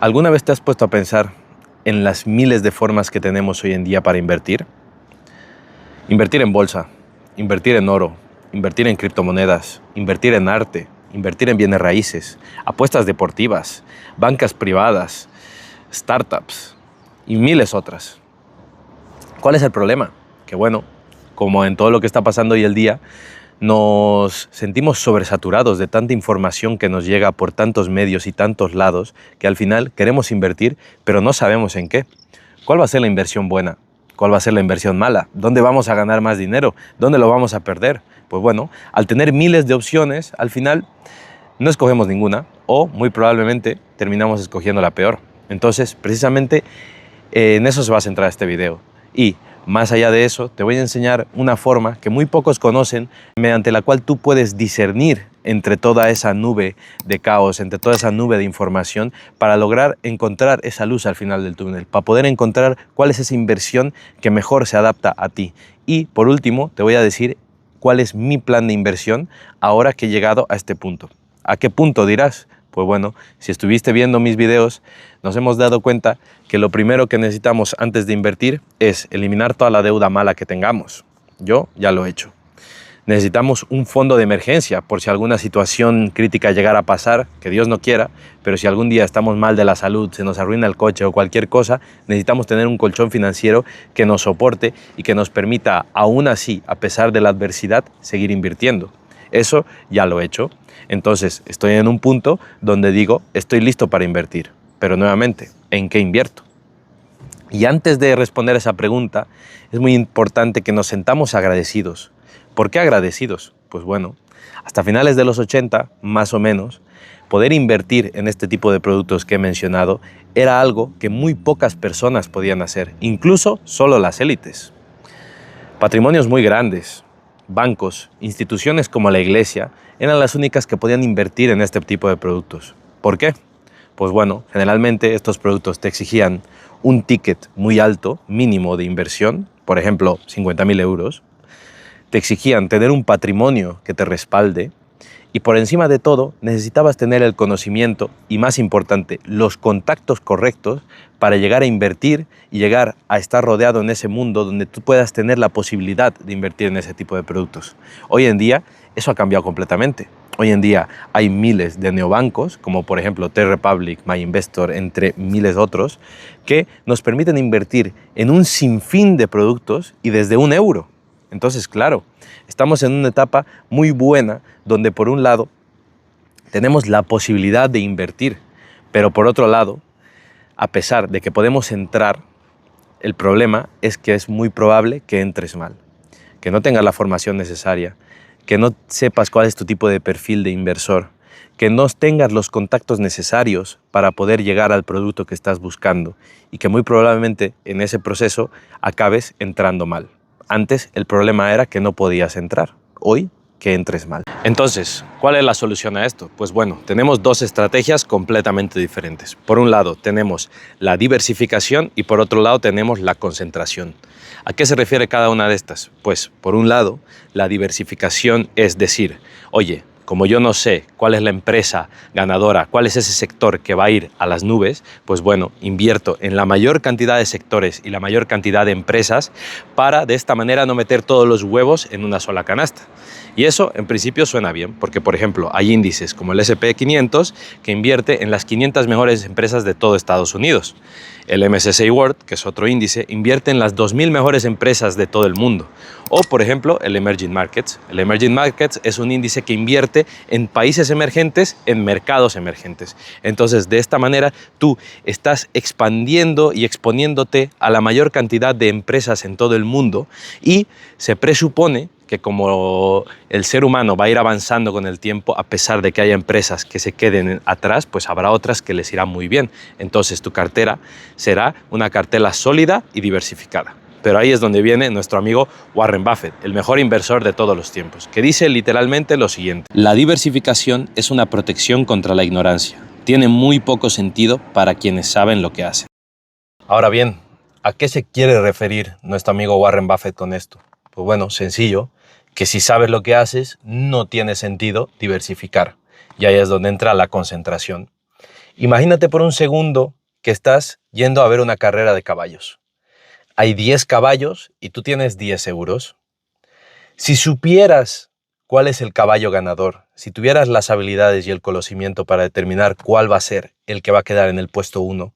¿Alguna vez te has puesto a pensar en las miles de formas que tenemos hoy en día para invertir? Invertir en bolsa, invertir en oro, invertir en criptomonedas, invertir en arte, invertir en bienes raíces, apuestas deportivas, bancas privadas, startups y miles otras. ¿Cuál es el problema? Que bueno, como en todo lo que está pasando hoy el día, nos sentimos sobresaturados de tanta información que nos llega por tantos medios y tantos lados que al final queremos invertir, pero no sabemos en qué. ¿Cuál va a ser la inversión buena? ¿Cuál va a ser la inversión mala? ¿Dónde vamos a ganar más dinero? ¿Dónde lo vamos a perder? Pues bueno, al tener miles de opciones, al final no escogemos ninguna o muy probablemente terminamos escogiendo la peor. Entonces, precisamente en eso se va a centrar este video. Y más allá de eso, te voy a enseñar una forma que muy pocos conocen, mediante la cual tú puedes discernir entre toda esa nube de caos, entre toda esa nube de información, para lograr encontrar esa luz al final del túnel, para poder encontrar cuál es esa inversión que mejor se adapta a ti. Y por último, te voy a decir cuál es mi plan de inversión ahora que he llegado a este punto. ¿A qué punto dirás? Pues bueno, si estuviste viendo mis videos, nos hemos dado cuenta que lo primero que necesitamos antes de invertir es eliminar toda la deuda mala que tengamos. Yo ya lo he hecho. Necesitamos un fondo de emergencia por si alguna situación crítica llegara a pasar, que Dios no quiera, pero si algún día estamos mal de la salud, se nos arruina el coche o cualquier cosa, necesitamos tener un colchón financiero que nos soporte y que nos permita, aún así, a pesar de la adversidad, seguir invirtiendo. Eso ya lo he hecho. Entonces, estoy en un punto donde digo, estoy listo para invertir. Pero nuevamente, ¿en qué invierto? Y antes de responder a esa pregunta, es muy importante que nos sentamos agradecidos. ¿Por qué agradecidos? Pues bueno, hasta finales de los 80, más o menos, poder invertir en este tipo de productos que he mencionado era algo que muy pocas personas podían hacer, incluso solo las élites. Patrimonios muy grandes, bancos, instituciones como la iglesia, eran las únicas que podían invertir en este tipo de productos. ¿Por qué? Pues bueno, generalmente estos productos te exigían un ticket muy alto, mínimo de inversión, por ejemplo, 50.000 euros. Te exigían tener un patrimonio que te respalde y por encima de todo necesitabas tener el conocimiento y, más importante, los contactos correctos para llegar a invertir y llegar a estar rodeado en ese mundo donde tú puedas tener la posibilidad de invertir en ese tipo de productos. Hoy en día eso ha cambiado completamente. Hoy en día hay miles de neobancos, como por ejemplo Trade Republic, MyInvestor, entre miles otros, que nos permiten invertir en un sinfín de productos y desde €1. Entonces, claro, estamos en una etapa muy buena donde por un lado tenemos la posibilidad de invertir, pero por otro lado, a pesar de que podemos entrar, el problema es que es muy probable que entres mal, que no tengas la formación necesaria, que no sepas cuál es tu tipo de perfil de inversor, que no tengas los contactos necesarios para poder llegar al producto que estás buscando y que muy probablemente en ese proceso acabes entrando mal. Antes el problema era que no podías entrar, hoy que entres mal. Entonces, ¿cuál es la solución a esto? Pues bueno, tenemos dos estrategias completamente diferentes. Por un lado tenemos la diversificación y por otro lado tenemos la concentración. ¿A qué se refiere cada una de estas? Pues por un lado, la diversificación es decir, oye, como yo no sé cuál es la empresa ganadora, cuál es ese sector que va a ir a las nubes, pues bueno, invierto en la mayor cantidad de sectores y la mayor cantidad de empresas para de esta manera no meter todos los huevos en una sola canasta. Y eso en principio suena bien, porque por ejemplo hay índices como el S&P 500 que invierte en las 500 mejores empresas de todo Estados Unidos. El MSCI World, que es otro índice, invierte en las 2.000 mejores empresas de todo el mundo. O, por ejemplo, el Emerging Markets. El Emerging Markets es un índice que invierte en países emergentes, en mercados emergentes. Entonces, de esta manera, tú estás expandiendo y exponiéndote a la mayor cantidad de empresas en todo el mundo y se presupone que como el ser humano va a ir avanzando con el tiempo, a pesar de que haya empresas que se queden atrás, pues habrá otras que les irá muy bien. Entonces tu cartera será una cartera sólida y diversificada. Pero ahí es donde viene nuestro amigo Warren Buffett, el mejor inversor de todos los tiempos, que dice literalmente lo siguiente: la diversificación es una protección contra la ignorancia. Tiene muy poco sentido para quienes saben lo que hacen. Ahora bien, ¿a qué se quiere referir nuestro amigo Warren Buffett con esto? Pues bueno, sencillo, que si sabes lo que haces, no tiene sentido diversificar. Y ahí es donde entra la concentración. Imagínate por un segundo que estás yendo a ver una carrera de caballos. Hay 10 caballos y tú tienes 10 euros. Si supieras cuál es el caballo ganador, si tuvieras las habilidades y el conocimiento para determinar cuál va a ser el que va a quedar en el puesto 1,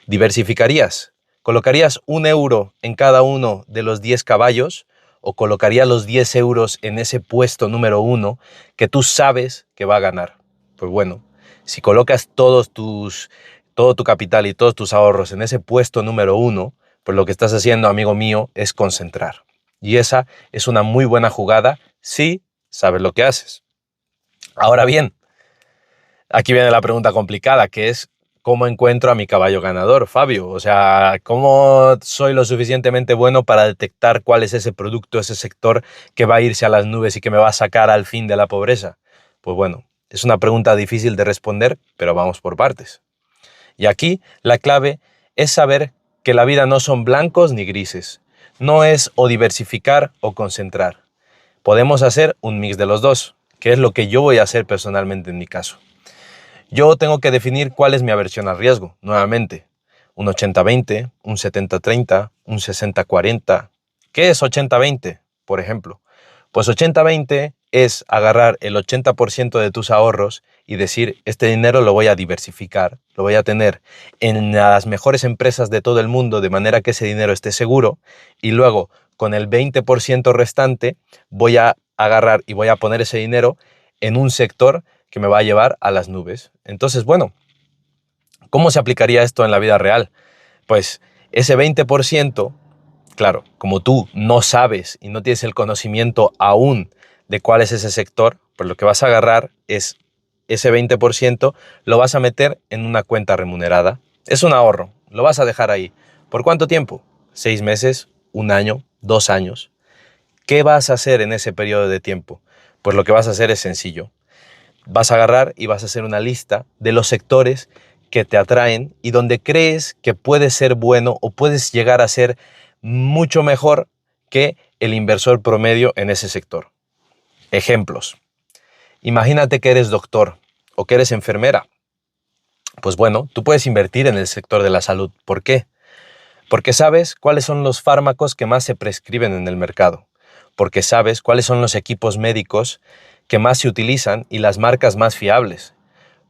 diversificarías. ¿Colocarías 1 euro en cada uno de los 10 caballos o colocarías los 10 euros en ese puesto número 1 que tú sabes que va a ganar? Pues bueno, si colocas todo tu capital y todos tus ahorros en ese puesto número 1, pues lo que estás haciendo, amigo mío, es concentrar. Y esa es una muy buena jugada si sabes lo que haces. Ahora bien, aquí viene la pregunta complicada, que es ¿cómo encuentro a mi caballo ganador, Fabio? O sea, ¿cómo soy lo suficientemente bueno para detectar cuál es ese producto, ese sector que va a irse a las nubes y que me va a sacar al fin de la pobreza? Pues bueno, es una pregunta difícil de responder, pero vamos por partes. Y aquí la clave es saber que la vida no son blancos ni grises. No es o diversificar o concentrar. Podemos hacer un mix de los dos, que es lo que yo voy a hacer personalmente en mi caso. Yo tengo que definir cuál es mi aversión al riesgo, nuevamente. Un 80-20, un 70-30, un 60-40. ¿Qué es 80-20, por ejemplo? Pues 80-20 es agarrar el 80% de tus ahorros y decir, este dinero lo voy a diversificar, lo voy a tener en las mejores empresas de todo el mundo de manera que ese dinero esté seguro y luego con el 20% restante voy a agarrar y voy a poner ese dinero en un sector que me va a llevar a las nubes. Entonces, bueno, ¿cómo se aplicaría esto en la vida real? Pues ese 20%, claro, como tú no sabes y no tienes el conocimiento aún de cuál es ese sector, pues lo que vas a agarrar es ese 20%, lo vas a meter en una cuenta remunerada. Es un ahorro, lo vas a dejar ahí. ¿Por cuánto tiempo? 6 meses, 1 año, 2 años. ¿Qué vas a hacer en ese periodo de tiempo? Pues lo que vas a hacer es sencillo. Vas a agarrar y vas a hacer una lista de los sectores que te atraen y donde crees que puedes ser bueno o puedes llegar a ser mucho mejor que el inversor promedio en ese sector. Ejemplos. Imagínate que eres doctor o que eres enfermera. Pues bueno, tú puedes invertir en el sector de la salud. ¿Por qué? Porque sabes cuáles son los fármacos que más se prescriben en el mercado. Porque sabes cuáles son los equipos médicos que más se utilizan y las marcas más fiables.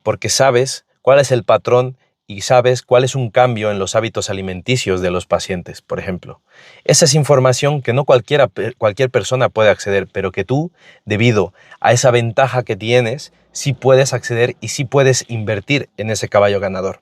Porque sabes cuál es el patrón y sabes cuál es un cambio en los hábitos alimenticios de los pacientes, por ejemplo. Esa es información que no cualquier persona puede acceder, pero que tú, debido a esa ventaja que tienes, sí puedes acceder y sí puedes invertir en ese caballo ganador.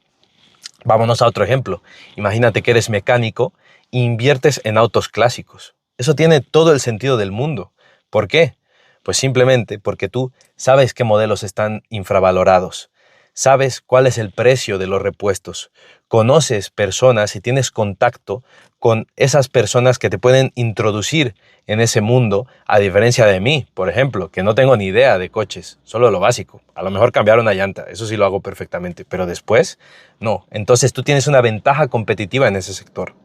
Vámonos a otro ejemplo. Imagínate que eres mecánico e inviertes en autos clásicos. Eso tiene todo el sentido del mundo. ¿Por qué? Pues simplemente porque tú sabes qué modelos están infravalorados. Sabes cuál es el precio de los repuestos. Conoces personas y tienes contacto con esas personas que te pueden introducir en ese mundo, a diferencia de mí, por ejemplo, que no tengo ni idea de coches, solo lo básico. A lo mejor cambiar una llanta, eso sí lo hago perfectamente, pero después no. Entonces tú tienes una ventaja competitiva en ese sector.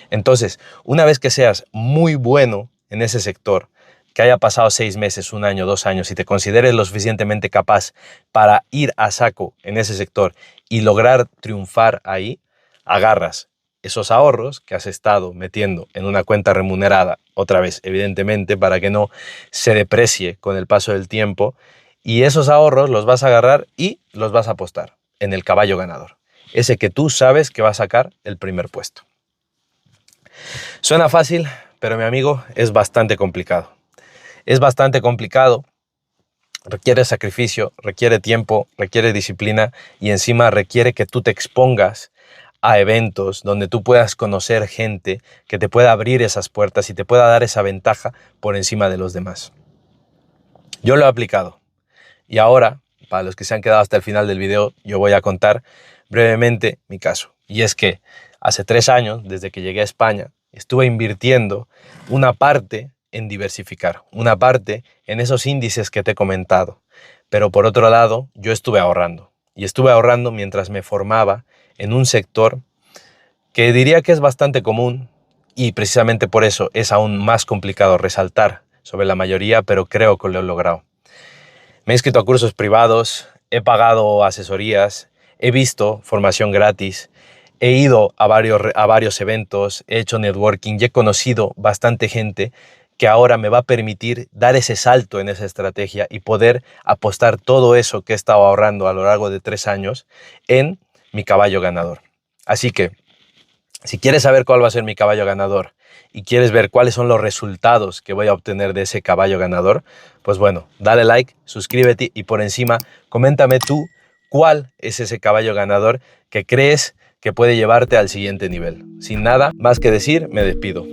Entonces, una vez que seas muy bueno en ese sector, que haya pasado 6 meses, 1 año, 2 años y te consideres lo suficientemente capaz para ir a saco en ese sector y lograr triunfar ahí, agarras esos ahorros que has estado metiendo en una cuenta remunerada, otra vez, evidentemente, para que no se deprecie con el paso del tiempo, y esos ahorros los vas a agarrar y los vas a apostar en el caballo ganador, ese que tú sabes que va a sacar el primer puesto. Suena fácil, pero mi amigo, es bastante complicado. Es bastante complicado, requiere sacrificio, requiere tiempo, requiere disciplina y encima requiere que tú te expongas a eventos donde tú puedas conocer gente que te pueda abrir esas puertas y te pueda dar esa ventaja por encima de los demás. Yo lo he aplicado y ahora, para los que se han quedado hasta el final del video, yo voy a contar brevemente mi caso. Y es que hace 3 años, desde que llegué a España, estuve invirtiendo una parte en diversificar, una parte en esos índices que te he comentado. Pero por otro lado, yo estuve ahorrando. Y estuve ahorrando mientras me formaba en un sector que diría que es bastante común y precisamente por eso es aún más complicado resaltar sobre la mayoría, pero creo que lo he logrado. Me he inscrito a cursos privados, he pagado asesorías, he visto formación gratis, he ido a varios eventos, he hecho networking y he conocido bastante gente que ahora me va a permitir dar ese salto en esa estrategia y poder apostar todo eso que he estado ahorrando a lo largo de 3 años en mi caballo ganador. Así que, si quieres saber cuál va a ser mi caballo ganador y quieres ver cuáles son los resultados que voy a obtener de ese caballo ganador, pues bueno, dale like, suscríbete y por encima, coméntame tú cuál es ese caballo ganador que crees que puede llevarte al siguiente nivel. Sin nada más que decir, me despido.